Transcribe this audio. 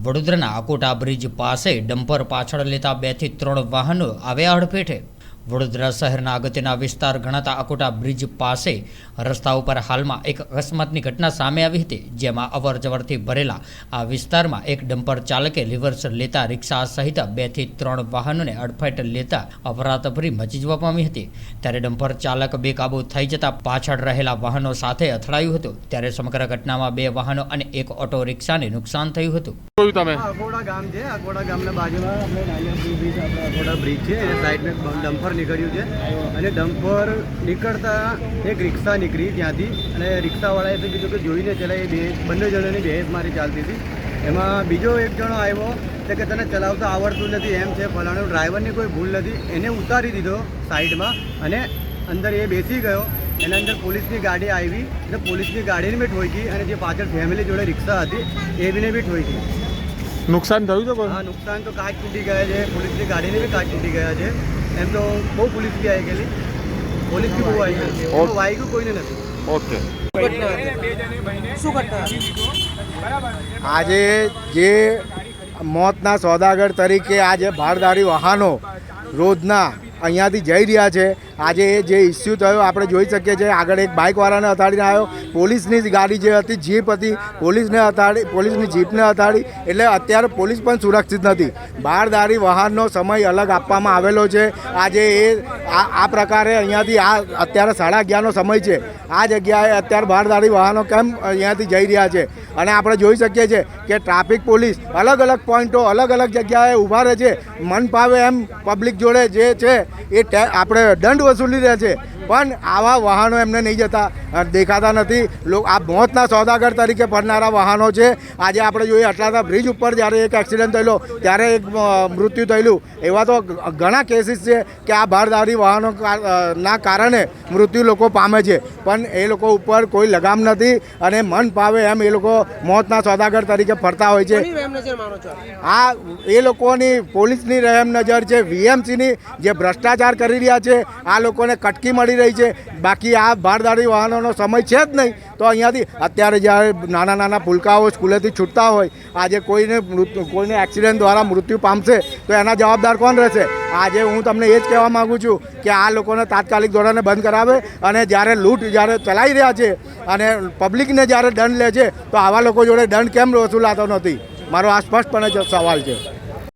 વડોદરાના આકોટા બ્રિજ પાસે ડમ્પર પાછળ લેતા 2 થી 3 વાહનો આવ્યા અડફેટે। વડોદરા શહેરના અગત્યના વિસ્તાર ગણાતા આકોટા બ્રિજ પાસે રસ્તા ઉપર હાલમાં એક અકસ્માતની ઘટના સામે આવી હતી, જેમાં અવરજવરથી ભરેલા આ વિસ્તારમાં એક ડમ્પર ચાલકે રિવર્સ લેતા રિક્ષા સહિત 2 થી 3 વાહનોને અડફેટ લેતા અફરાતફરી મચી જવા પામી હતી। ત્યારે ડમ્પર ચાલક બેકાબૂ થઈ જતા પાછળ રહેલા વાહનો સાથે અથડાયું હતું। ત્યારે સમગ્ર ઘટનામાં 2 વાહનો અને એક ઓટો રિક્ષાને નુકસાન થયું હતું। अकोड़ा गाम है, अकोड़ा गाम बाजू में अपने ब्रिज अकोड़ा ब्रिज है, साइड में डम्पर निकळ्યું છે અને ડમ્પર નીકળતા એક રિક્ષા નીકળી ત્યાંથી અને રિક્ષાવાળાએ તો કીધું કે જોઈને ચલાવી। બંને જણાની બહેસ મારી ચાલતી હતી। એમાં બીજો એક જણો આવ્યો કે તને ચલાવતા આવડતું નથી એમ છે ફલાણો। ડ્રાઈવરની કોઈ ભૂલ નથી, એને ઉતારી દીધો સાઈડમાં અને અંદર એ બેસી ગયો। એના અંદર પોલીસની ગાડી આવી એટલે પોલીસની ગાડીને બી ઠોકી અને જે પાછળ ફેમિલી જોડે રિક્ષા હતી એવીને બી ઠોકી। નુકસાન થયું છે કોઈ? हाँ, नुकसान तो कांच तूटी गया है। पुलिस की गाड़ी ने भी कांच तूटी गया है। एम तो बहुत पुलिस की आई गई, पुलिस की बहुत आई गई, आई को कोई नहीं। ओके। આજે જે મોતના સોદાગર તરીકે આજે ભારદારી વાહનો રોજના અહીંયાથી જઈ રહ્યા છે, આજે જે ઇસ્યુ થયો આપણે જોઈ શકીએ છીએ। આગળ એક બાઇકવાળાને અથાડીને આવ્યો, પોલીસની ગાડી જે હતી જીપ હતી પોલીસની જીપને અથાડી। એટલે અત્યારે પોલીસ પણ સુરક્ષિત નથી। ભારદારી વાહનનો સમય અલગ આપવામાં આવેલો છે। આજે આ પ્રકારે અહીંયાથી અત્યારે 11:30નો સમય છે। આ જગ્યાએ અત્યારે ભારદારી વાહનો કેમ અહીંયાથી જઈ રહ્યા છે? અને આપણે જોઈ શકીએ છીએ કે ટ્રાફિક પોલીસ અલગ અલગ પોઈન્ટો અલગ અલગ જગ્યાએ ઊભા રહે છે। મન ફાવે એમ પબ્લિક જોડે જે છે એ આપણે દંડ વસૂલી રહ્યા છે, પણ આવા વાહનો એમને નહીં જતા દેખાતા નથી। આ મોતના સોદાગર તરીકે ફરનારા વાહનો છે। આજે આપણે જોઈએ અટલાદા બ્રિજ ઉપર જ્યારે એક એક્સિડન્ટ થયેલો ત્યારે એક મૃત્યુ થયેલું। એવા તો ઘણા કેસીસ છે કે આ ભારદારી વાહનો ના કારણે મૃત્યુ લોકો પામે છે, પણ એ લોકો ઉપર કોઈ લગામ નથી અને મન ફાવે એમ એ લોકો મોતના સોદાગર તરીકે ફરતા હોય છે। આ એ લોકોની પોલીસની રહેમ નજર છે, વીએમસીની જે ભ્રષ્ટાચાર કરી રહ્યા છે આ લોકોને કટકી મળી રહી છે। બાકી આ ભારદારી વાહનોનો સમય છે જ નહીં। તો અહીંયાથી અત્યારે જ્યારે નાના નાના પુલકાઓ સ્કૂલેથી છૂટતા હોય, આજે કોઈને એક્સિડન્ટ દ્વારા મૃત્યુ પામશે તો એના જવાબદાર કોણ રહેશે? આજે હું તમને એ જ કહેવા માગું છું કે આ લોકોને તાત્કાલિક ધોરણે બંધ કરાવે અને જ્યારે લૂંટ જ્યારે ચલાવી રહ્યા છે અને પબ્લિકને જ્યારે દંડ લે છે તો આવા લોકો જોડે દંડ કેમ વસૂલાતો નથી? મારો આ સ્પષ્ટપણે સવાલ છે।